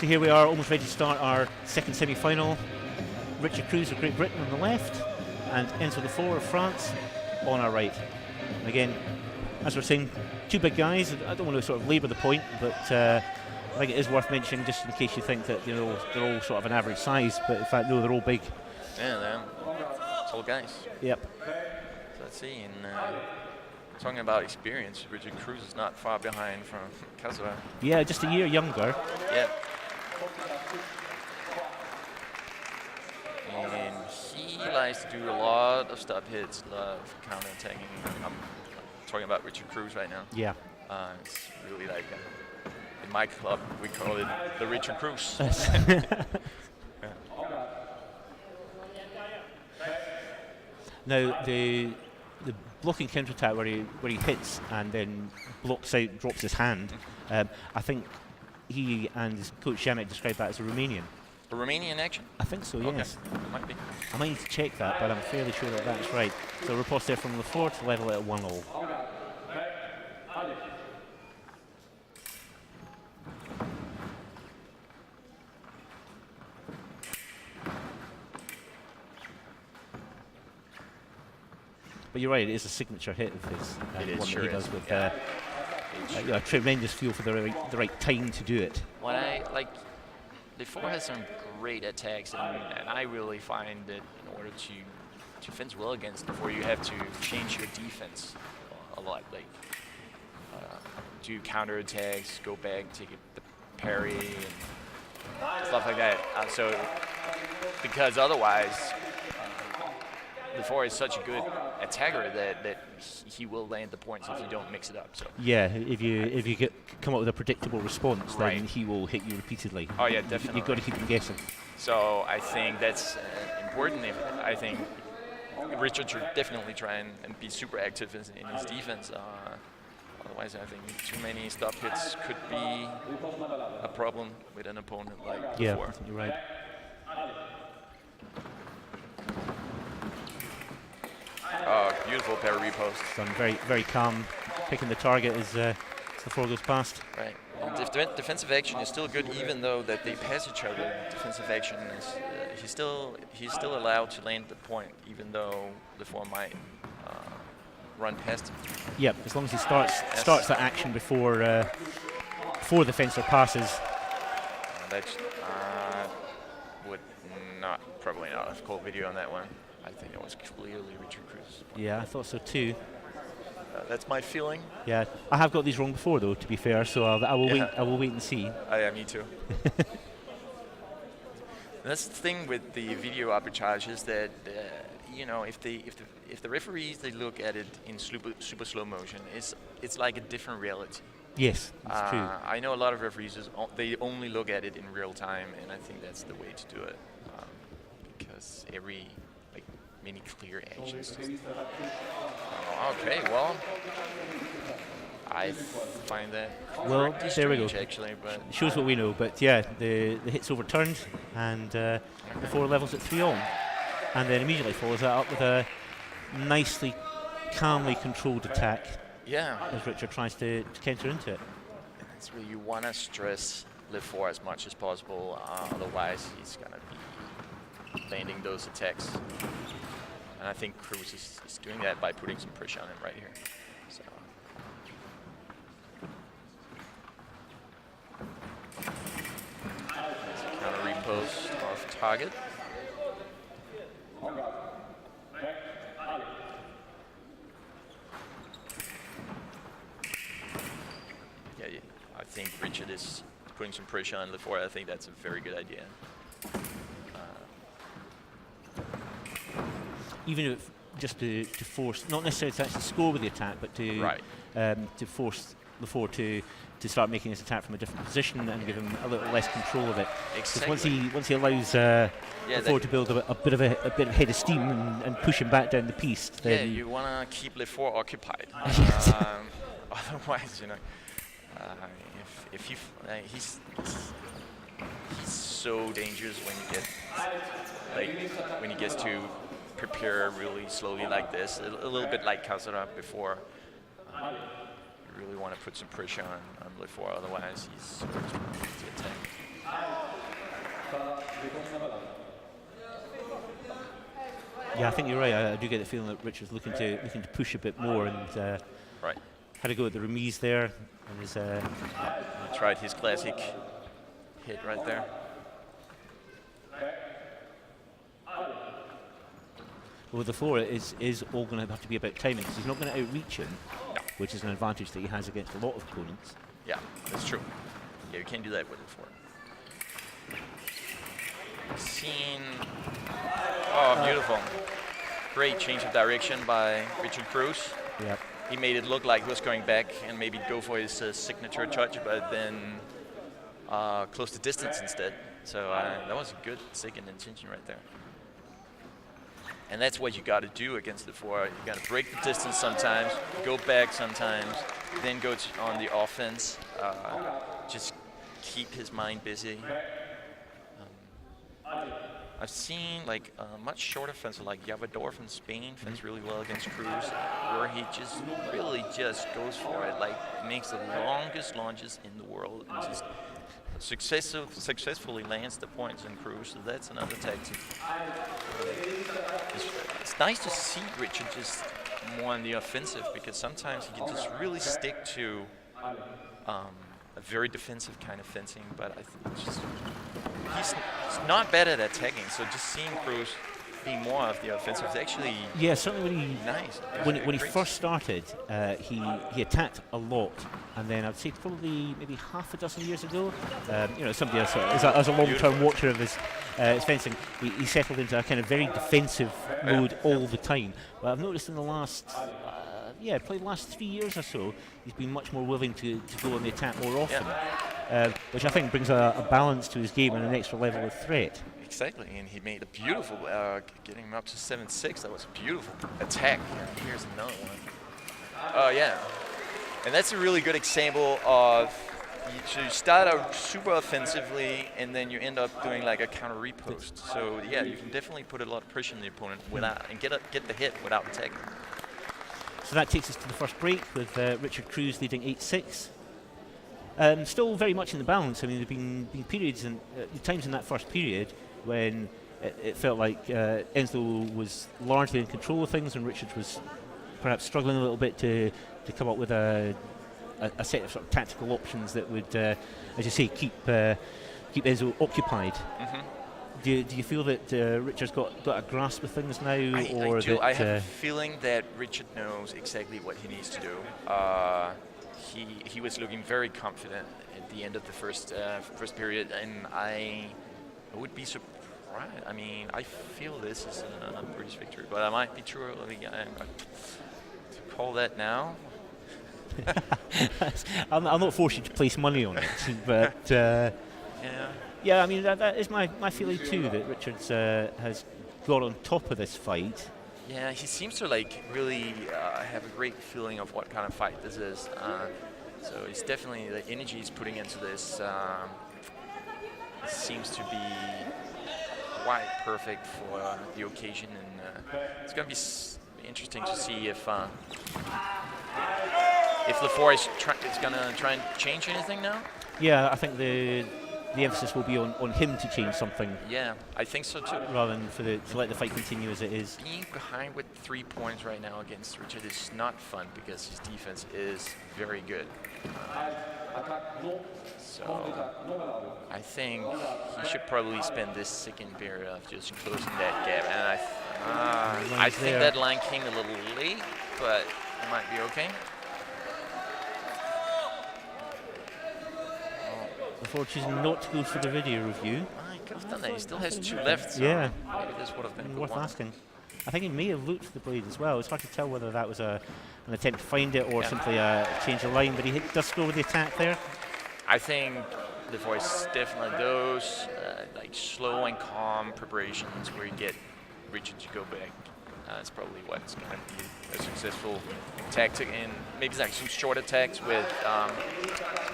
So here we are, almost ready to start our second semi-final. Richard KRUSE of Great Britain on the left, and T04 of France on our right. And again, as we're saying, two big guys. I don't want to sort of labour the point, but I think it is worth mentioning just in case you think that they're all sort of an average size, but in fact, no, they're all big. Yeah, they're tall guys. Yep. So let's see, and talking about experience, Richard KRUSE is not far behind from Kasura. Yeah, just a year younger. Yeah. And he likes to do a lot of stop hits, a lot of counter-attacking. I'm talking about Richard KRUSE right now. Yeah. It's really like, in my club, we call it the Richard KRUSE. Yeah. Now, the blocking counter-attack where he hits and then blocks out, drops his hand, I think he and his coach Janek described that as a Romanian. A Romanian action? I think so, yes. Okay. It might be. I might need to check that, but I'm fairly sure that that's right. So report there from LEFORT to level it at 1-1. But you're right, it is a signature hit of his. It is, one sure that he does is. with Yeah. a tremendous feel for the right time to do it. What I like, LEFORT has some great attacks, and I really find that in order to fence well against LEFORT, you have to change your defense a lot. Like, do counter attacks, go back, take the parry, and stuff like that. So, because otherwise, LEFORT is such a good attacker that he will land the points if you don't mix it up. So yeah, if you come up with a predictable response, right, then he will hit you repeatedly. Oh yeah, definitely. You've got to keep him guessing. So I think that's important. I think Richard should definitely try and be super active in his defense. Otherwise, I think too many stop hits could be a problem with an opponent like yeah, LEFORT. I think you're right. Oh, beautiful parry post. So I'm very calm, picking the target as LEFORT goes past. Right. And defensive action is still good, even though that they pass each other. Defensive action is he's still allowed to land the point, even though LEFORT might run past him. Yep, as long as he starts that action before the fencer passes. That would probably not have called video on that one. I think it was clearly Richard KRUSE. Yeah, I thought so too. That's my feeling. Yeah, I have got these wrong before though, to be fair. So I will wait and see. Yeah, me too. That's the thing with the video arbitrage is that you know, if the referees they look at it in super slow motion, it's like a different reality. Yes, that's true. I know a lot of referees they only look at it in real time, and I think that's the way to do it because every many clear actions. Okay, well, I find that there we go. Actually, but shows what we know. But yeah, the hit's overturned, and LEFORT levels at 3-3, and then immediately follows that up with a nicely, calmly controlled attack. Yeah, as Richard tries to counter into it. That's where you want to stress LEFORT as much as possible. Otherwise, he's gonna be landing those attacks. And I think KRUSE is doing that by putting some pressure on him right here. So. There's a counter repost off target. Yeah, I think Richard is putting some pressure on LEFORT. I think that's a very good idea. Even if just to force, not necessarily to actually score with the attack, but to force LEFORT to start making his attack from a different position and give him a little less control of it. Because once he allows LEFORT to build a bit of head of steam and push him back down the piste, then you want to keep LEFORT occupied. Otherwise, you know, if you he's so dangerous when he gets to prepare really slowly like this, a little bit like Kasura before. You really want to put some pressure on LEFORT, otherwise he's going to attack. Yeah, I think you're right. I do get the feeling that Richard's looking to push a bit more, and Right. had to go at the remise there, and his. He tried his classic hit right there. Well, the floor is all going to have to be about timing, because he's not going to outreach him, which is an advantage that he has against a lot of opponents. Yeah, that's true. Yeah, you can't do that with LEFORT. Scene. Oh, beautiful. Great change of direction by Richard KRUSE. Yep. He made it look like he was going back and maybe go for his signature touch, but then close the distance instead. So that was a good second intention right there. And that's what you got to do against LEFORT. You got to break the distance sometimes, go back sometimes, then go on the offense. Just keep his mind busy. I've seen like much shorter fencer like Javador from Spain fence really well against KRUSE, where he just really just goes for it, like makes the longest lunges in the world and just successfully lands the points in KRUSE. So that's another tactic. It's nice to see Richard just more on the offensive, because sometimes he can just really stick to a very defensive kind of fencing, but I think he's not bad at attacking. So just seeing KRUSE being more of the offensive is actually certainly when he first started, he attacked a lot, and then I'd say probably maybe half a dozen years ago, somebody else as a long-term watcher of his fencing, he settled into a kind of very defensive mode all the time. But I've noticed in the last probably the last 3 years or so, he's been much more willing to go on the attack more often, which I think brings a balance to his game and an extra level of threat. Exactly, and he made a beautiful, getting him up to 7-6. That was a beautiful attack. Here's another one. Yeah, and that's a really good example of you start out super offensively, and then you end up doing like a counter repost. So yeah, you can definitely put a lot of pressure on the opponent without and get the hit without attacking. So that takes us to the first break with Richard KRUSE leading 8-6. Still very much in the balance. I mean, there have been periods and times in that first period when it felt like Enslow was largely in control of things, and Richard was perhaps struggling a little bit to come up with a set of sort of tactical options that would, as you say, keep Enzo occupied. Mm-hmm. Do you feel that Richard's got a grasp of things now? I do. I have a feeling that Richard knows exactly what he needs to do. He was looking very confident at the end of the first period, and I would be surprised. I mean, I feel this is a British victory, but I might be too early to call that now. I'll not force you to place money on it, but yeah, I mean that is my feeling too, that Richards has got on top of this fight. Yeah, he seems to like really have a great feeling of what kind of fight this is. So it's definitely the energy he's putting into this seems to be quite perfect for the occasion, and it's going to be interesting to see if LEFORT is going to try and change anything now. Yeah, I think the emphasis will be on him to change something. Yeah, I think so too. Rather than to let the fight continue as it is. Being behind with 3 points right now against Richard is not fun, because his defense is very good. So I think he should probably spend this second period of just closing that gap. And I think that line came a little late, but it might be okay. Before choosing not to go for the video review. I could have done that. He still has 2 left. So yeah, maybe this would have been worth asking. I think he may have looked for the blade as well. It's hard to tell whether that was an attempt to find it or simply a change of line, but he does go with the attack there. I think the voice definitely those like slow and calm preparations where you get Richard to go back. That's probably what's going to be a successful tactic, and maybe like some short attacks with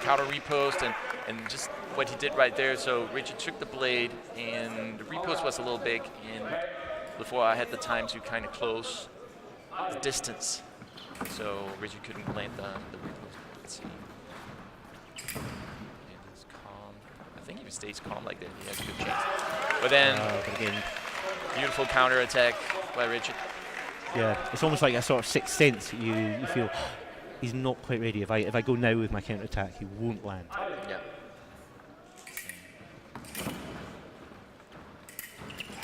counter repost and just what he did right there. So Richard took the blade, and the repost was a little big, and before I had the time to kind of close the distance, so Richard couldn't land the repost. Let's see. think if he stays calm like that, he has a good chance. But then, but again, beautiful counter attack by Richard. yeah, it's almost like a sort of sixth sense. You feel he's not quite ready. If I go now with my counter attack, he won't land. Yeah.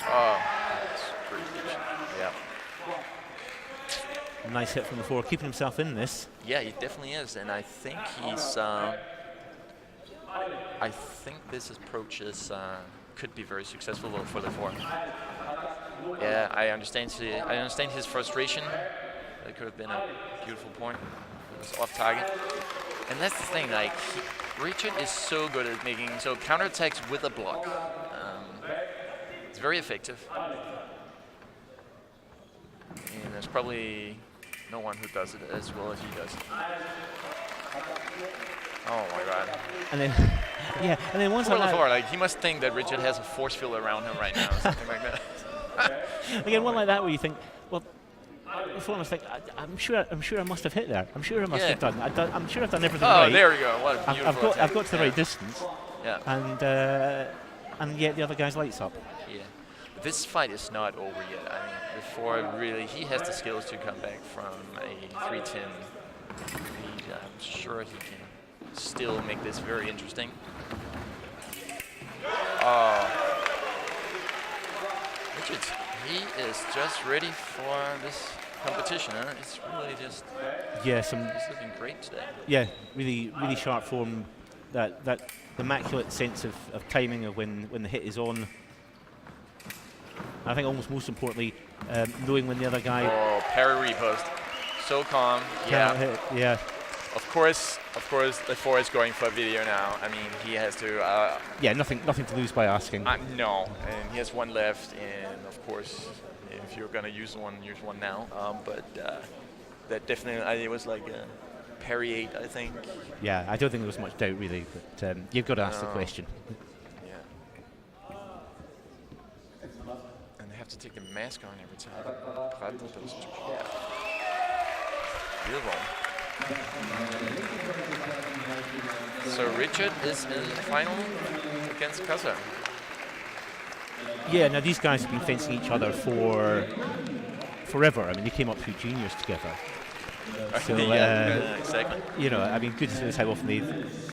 Oh, that's pretty good. Yeah. Nice hit from the floor, keeping himself in this. Yeah, he definitely is, and I think he's. I think this approach is could be very successful for LEFORT. Yeah, I understand his frustration. That could have been a beautiful point. It was off target, and that's the thing. Like Richard is so good at making counterattacks with a block. It's very effective, and there's probably no one who does it as well as he does. Oh my God! And then, yeah, and then once like he must think that Richard has a force field around him right now, or something like that. Again, one like that where you think, well, before I think, I'm sure I must have hit there. I'm sure I must have done. I'm sure I've done everything right. Oh, there we go. What a beautiful I've got to the right distance. Yeah. And yet the other guy's lights up. Yeah. But this fight is not over yet. I mean, before really, he has the skills to come back from a 310. I'm sure he can still make this very interesting. Richard, he is just ready for this competition. Huh? It's really just. Yeah, he's looking great today. Yeah, really sharp form. That immaculate sense of timing of when the hit is on. I think almost most importantly, knowing when the other guy. Oh, parry repost. So calm. Yeah. Hit, yeah. Of course, LEFORT is going for video now. I mean, he has to. Yeah, nothing to lose by asking. No, and he has one left, and of course, if you're gonna use one now. But that definitely, it was like a parry 8, I think. Yeah, I don't think there was much doubt really, but you've got to ask the question. Yeah. And they have to take the mask on every time. Beautiful. So Richard is in the final against KRUSE. Yeah, now these guys have been fencing each other for forever. I mean, they came up through juniors together. So, yeah, exactly. You know, I mean, good to see how often they